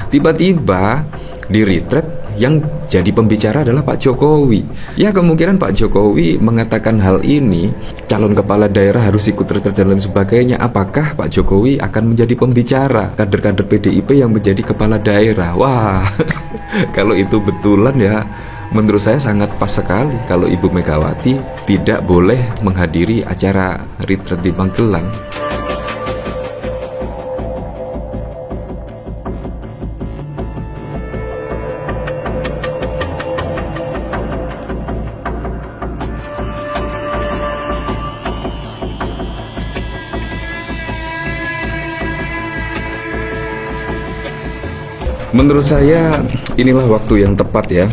Tiba-tiba di retreat yang jadi pembicara adalah Pak Jokowi. Ya, kemungkinan Pak Jokowi mengatakan hal ini, calon kepala daerah harus ikut retreat dan lain sebagainya. Apakah Pak Jokowi akan menjadi pembicara kader-kader PDIP yang menjadi kepala daerah? Wah, kalau itu betulan ya, menurut saya sangat pas sekali kalau Ibu Megawati tidak boleh menghadiri acara retreat di Magelang. Menurut saya inilah waktu yang tepat ya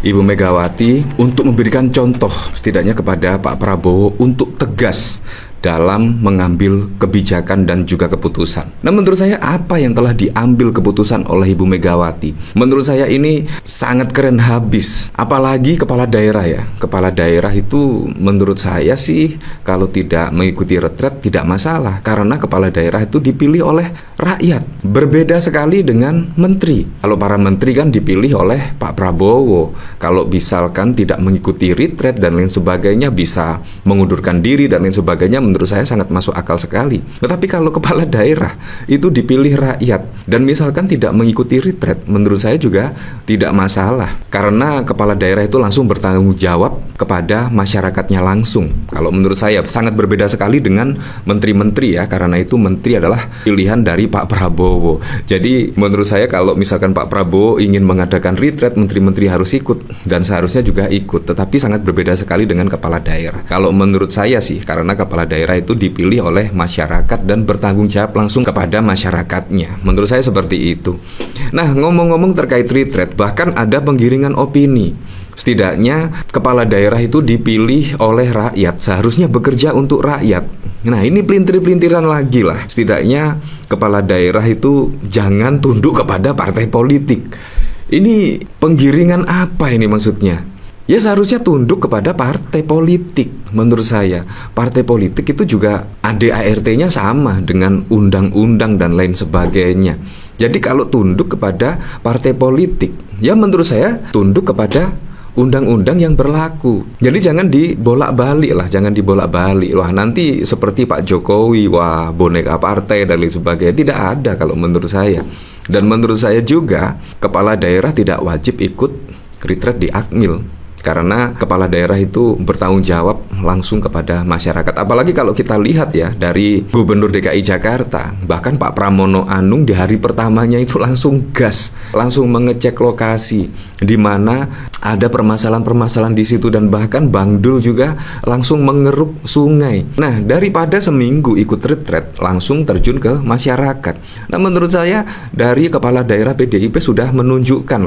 Ibu Megawati untuk memberikan contoh setidaknya kepada Pak Prabowo untuk tegas dalam mengambil kebijakan dan juga keputusan. Nah, menurut saya apa yang telah diambil keputusan oleh Ibu Megawati, menurut saya ini sangat keren habis. Apalagi kepala daerah ya. Kepala daerah itu menurut saya sih kalau tidak mengikuti retret tidak masalah, karena kepala daerah itu dipilih oleh rakyat. Berbeda sekali dengan menteri. Kalau para menteri kan dipilih oleh Pak Prabowo. Kalau misalkan tidak mengikuti retret dan lain sebagainya, bisa mengundurkan diri dan lain sebagainya, menurut saya sangat masuk akal sekali. Tetapi kalau kepala daerah itu dipilih rakyat dan misalkan tidak mengikuti retret, menurut saya juga tidak masalah, karena kepala daerah itu langsung bertanggung jawab kepada masyarakatnya langsung. Kalau menurut saya sangat berbeda sekali dengan menteri-menteri ya, karena itu menteri adalah pilihan dari Pak Prabowo. Jadi menurut saya kalau misalkan Pak Prabowo ingin mengadakan retret, menteri-menteri harus ikut dan seharusnya juga ikut. Tetapi sangat berbeda sekali dengan kepala daerah. Kalau menurut saya sih, karena kepala daerah itu dipilih oleh masyarakat dan bertanggung jawab langsung kepada masyarakatnya. Menurut saya seperti itu. Nah, ngomong-ngomong terkait retret, bahkan ada penggiringan opini. Setidaknya kepala daerah itu dipilih oleh rakyat, seharusnya bekerja untuk rakyat. Nah, ini pelintir-pelintiran lagi lah. Setidaknya kepala daerah itu jangan tunduk kepada partai politik. Ini penggiringan apa ini maksudnya? Ya seharusnya tunduk kepada partai politik. Menurut saya partai politik itu juga ADART-nya sama dengan undang-undang dan lain sebagainya. Jadi kalau tunduk kepada partai politik, ya menurut saya tunduk kepada undang-undang yang berlaku. Jadi jangan dibolak-balik lah, jangan dibolak-balik. Wah, nanti seperti Pak Jokowi, wah boneka partai dan lain sebagainya. Tidak ada kalau menurut saya. Dan menurut saya juga kepala daerah tidak wajib ikut retret di Akmil, karena kepala daerah itu bertanggung jawab langsung kepada masyarakat. Apalagi kalau kita lihat ya dari Gubernur DKI Jakarta, bahkan Pak Pramono Anung di hari pertamanya itu langsung gas, langsung mengecek lokasi di mana ada permasalahan-permasalahan di situ, dan bahkan Bang Dul juga langsung mengeruk sungai. Nah, daripada seminggu ikut retret, langsung terjun ke masyarakat. Nah, menurut saya dari kepala daerah PDIP sudah menunjukkan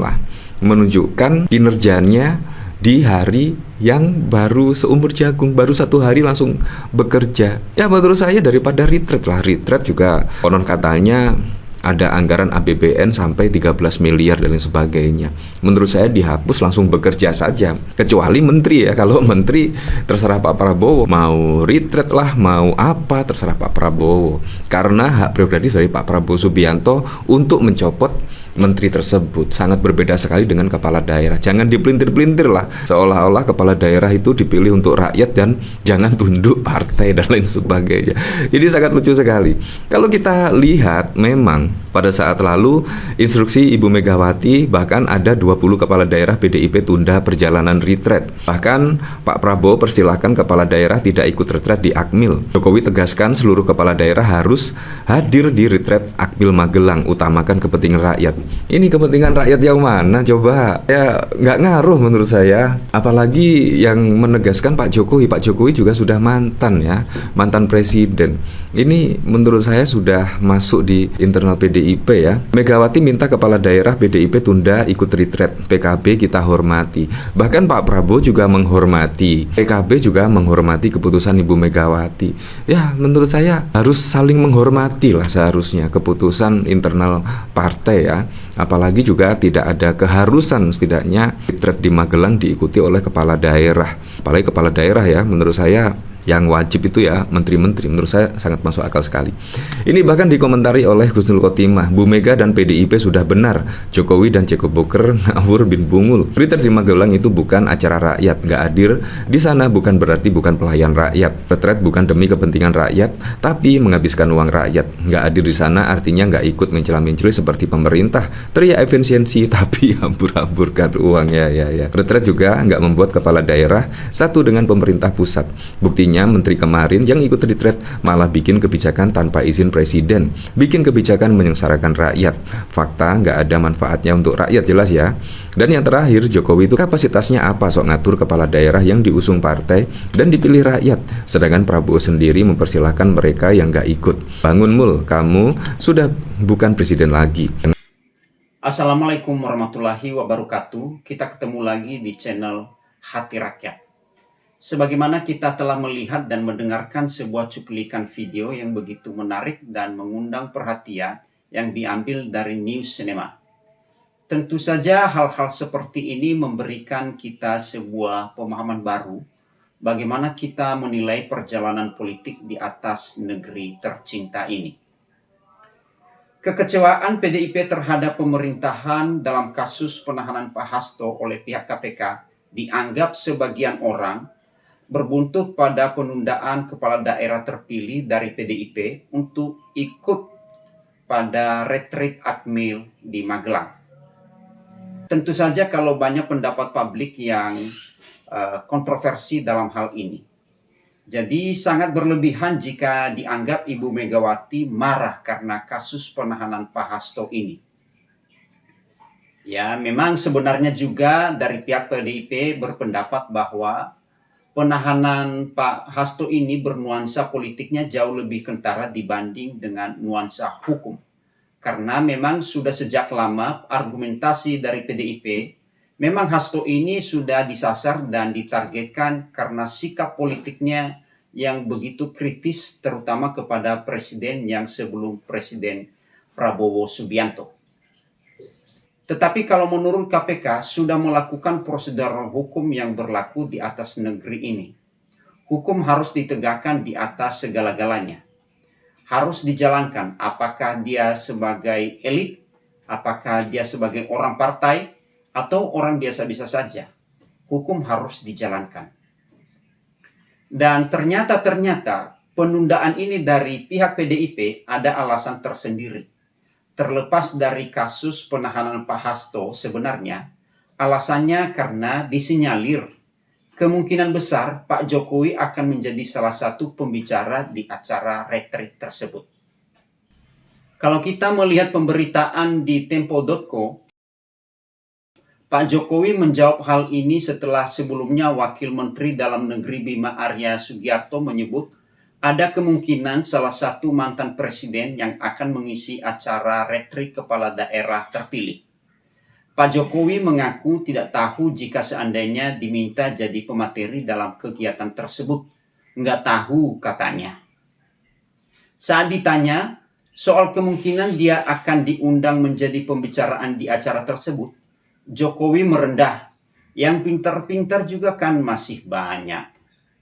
kinerjanya di hari yang baru seumur jagung, baru 1 hari langsung bekerja. Ya menurut saya daripada retret lah. Retret juga konon katanya ada anggaran APBN sampai 13 miliar dan lain sebagainya. Menurut saya dihapus, langsung bekerja saja. Kecuali menteri ya, kalau menteri terserah Pak Prabowo, mau retret lah, mau apa terserah Pak Prabowo. Karena hak prerogatif dari Pak Prabowo Subianto untuk mencopot menteri tersebut. Sangat berbeda sekali dengan kepala daerah. Jangan dipelintir-pelintir lah, seolah-olah kepala daerah itu dipilih untuk rakyat dan jangan tunduk partai dan lain sebagainya. Jadi sangat lucu sekali. Kalau kita lihat, memang pada saat lalu instruksi Ibu Megawati bahkan ada 20 kepala daerah PDIP tunda perjalanan retret. Bahkan Pak Prabowo persilahkan kepala daerah tidak ikut retret di Akmil. Jokowi tegaskan seluruh kepala daerah harus hadir di retret Akmil Magelang, utamakan kepentingan rakyat. Ini kepentingan rakyat yang mana coba? Ya nggak ngaruh menurut saya. Apalagi yang menegaskan Pak Jokowi. Pak Jokowi juga sudah mantan ya, mantan presiden. Ini menurut saya sudah masuk di internal PDIP ya. Megawati minta kepala daerah PDIP tunda ikut retret. PKB kita hormati. Bahkan Pak Prabowo juga menghormati. PKB juga menghormati keputusan Ibu Megawati. Ya menurut saya harus saling menghormati lah seharusnya keputusan internal partai ya. Apalagi juga tidak ada keharusan setidaknya retret di Magelang diikuti oleh kepala daerah. Apalagi kepala daerah ya, menurut saya Yang wajib itu ya menteri-menteri. Menurut saya sangat masuk akal sekali. Ini bahkan dikomentari oleh Gus Nur Khotimah, Bu Mega dan PDIP sudah benar, Jokowi dan Ceko Boker ngawur bin bungul. Retret di Magelang itu bukan acara rakyat, nggak hadir di sana bukan berarti bukan pelayan rakyat. Retret bukan demi kepentingan rakyat, tapi menghabiskan uang rakyat. Nggak hadir di sana artinya nggak ikut mencela-mencela seperti pemerintah. Teriak efisiensi tapi hambur-hamburkan uangnya ya. Retret juga nggak membuat kepala daerah satu dengan pemerintah pusat. Buktinya menteri kemarin yang ikut retret malah bikin kebijakan tanpa izin presiden, bikin kebijakan menyengsarakan rakyat. Fakta nggak ada manfaatnya untuk rakyat jelas ya. Dan yang terakhir, Jokowi itu kapasitasnya apa sok ngatur kepala daerah yang diusung partai dan dipilih rakyat, sedangkan Prabowo sendiri mempersilahkan mereka yang nggak ikut. Bangun Mul, kamu sudah bukan presiden lagi. Assalamualaikum warahmatullahi wabarakatuh. Kita ketemu lagi di channel Hati Rakyat. Sebagaimana kita telah melihat dan mendengarkan sebuah cuplikan video yang begitu menarik dan mengundang perhatian yang diambil dari News Cinema. Tentu saja hal-hal seperti ini memberikan kita sebuah pemahaman baru bagaimana kita menilai perjalanan politik di atas negeri tercinta ini. Kekecewaan PDIP terhadap pemerintahan dalam kasus penahanan Pak Hasto oleh pihak KPK dianggap sebagian orang berbuntut pada penundaan kepala daerah terpilih dari PDIP untuk ikut pada retreat Akmil di Magelang. Tentu saja kalau banyak pendapat publik yang kontroversi dalam hal ini. Jadi sangat berlebihan jika dianggap Ibu Megawati marah karena kasus penahanan Pak Hasto ini. Ya, memang sebenarnya juga dari pihak PDIP berpendapat bahwa penahanan Pak Hasto ini bernuansa politiknya jauh lebih kentara dibanding dengan nuansa hukum. Karena memang sudah sejak lama argumentasi dari PDIP, memang Hasto ini sudah disasar dan ditargetkan karena sikap politiknya yang begitu kritis terutama kepada presiden yang sebelum Presiden Prabowo Subianto. Tetapi kalau menurut KPK sudah melakukan prosedur hukum yang berlaku di atas negeri ini. Hukum harus ditegakkan di atas segala-galanya. Harus dijalankan apakah dia sebagai elit, apakah dia sebagai orang partai, atau orang biasa-biasa saja. Hukum harus dijalankan. Dan ternyata penundaan ini dari pihak PDIP ada alasan tersendiri. Terlepas dari kasus penahanan Pak Hasto sebenarnya, alasannya karena disinyalir kemungkinan besar Pak Jokowi akan menjadi salah satu pembicara di acara retreat tersebut. Kalau kita melihat pemberitaan di Tempo.co, Pak Jokowi menjawab hal ini setelah sebelumnya Wakil Menteri Dalam Negeri Bima Arya Sugiarto menyebut ada kemungkinan salah satu mantan presiden yang akan mengisi acara retreat kepala daerah terpilih. Pak Jokowi mengaku tidak tahu jika seandainya diminta jadi pemateri dalam kegiatan tersebut. Nggak tahu katanya. Saat ditanya soal kemungkinan dia akan diundang menjadi pembicaraan di acara tersebut, Jokowi merendah. Yang pintar-pintar juga kan masih banyak,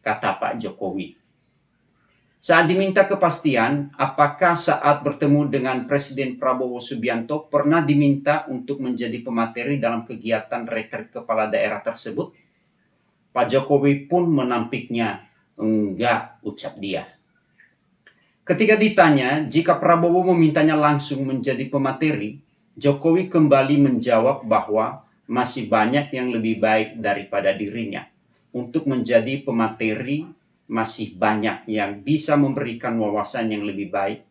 kata Pak Jokowi. Saat diminta kepastian, apakah saat bertemu dengan Presiden Prabowo Subianto pernah diminta untuk menjadi pemateri dalam kegiatan retreat kepala daerah tersebut? Pak Jokowi pun menampiknya, enggak, ucap dia. Ketika ditanya jika Prabowo memintanya langsung menjadi pemateri, Jokowi kembali menjawab bahwa masih banyak yang lebih baik daripada dirinya untuk menjadi pemateri. Masih banyak yang bisa memberikan wawasan yang lebih baik.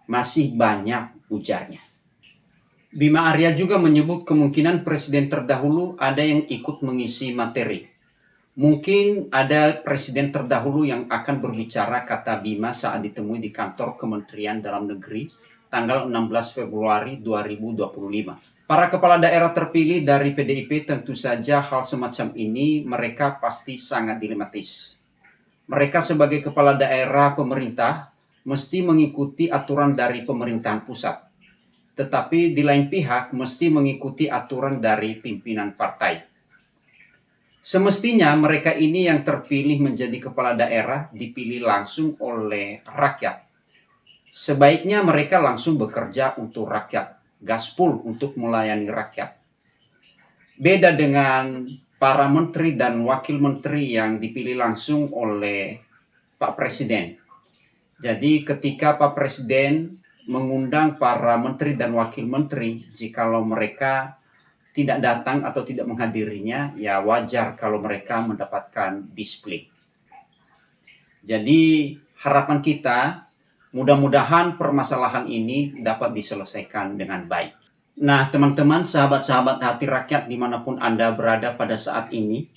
Masih banyak, ujarnya. Bima Arya juga menyebut kemungkinan presiden terdahulu ada yang ikut mengisi materi. Mungkin ada presiden terdahulu yang akan berbicara, kata Bima saat ditemui di kantor Kementerian Dalam Negeri tanggal 16 Februari 2025. Para kepala daerah terpilih dari PDIP tentu saja hal semacam ini mereka pasti sangat dilematis. Mereka sebagai kepala daerah pemerintah mesti mengikuti aturan dari pemerintahan pusat. Tetapi di lain pihak mesti mengikuti aturan dari pimpinan partai. Semestinya mereka ini yang terpilih menjadi kepala daerah dipilih langsung oleh rakyat. Sebaiknya mereka langsung bekerja untuk rakyat, gaspol untuk melayani rakyat. Beda dengan para menteri dan wakil menteri yang dipilih langsung oleh Pak Presiden. Jadi ketika Pak Presiden mengundang para menteri dan wakil menteri, jikalau mereka tidak datang atau tidak menghadirinya, ya wajar kalau mereka mendapatkan disiplin. Jadi harapan kita, mudah-mudahan permasalahan ini dapat diselesaikan dengan baik. Nah, teman-teman, sahabat-sahabat hati rakyat dimanapun Anda berada pada saat ini,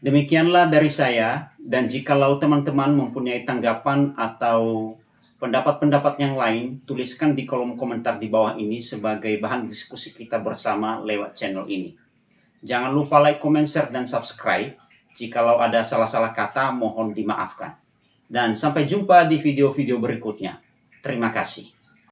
demikianlah dari saya, dan jikalau teman-teman mempunyai tanggapan atau pendapat-pendapat yang lain, tuliskan di kolom komentar di bawah ini sebagai bahan diskusi kita bersama lewat channel ini. Jangan lupa like, comment, share, dan subscribe. Jikalau ada salah-salah kata, mohon dimaafkan. Dan sampai jumpa di video-video berikutnya. Terima kasih.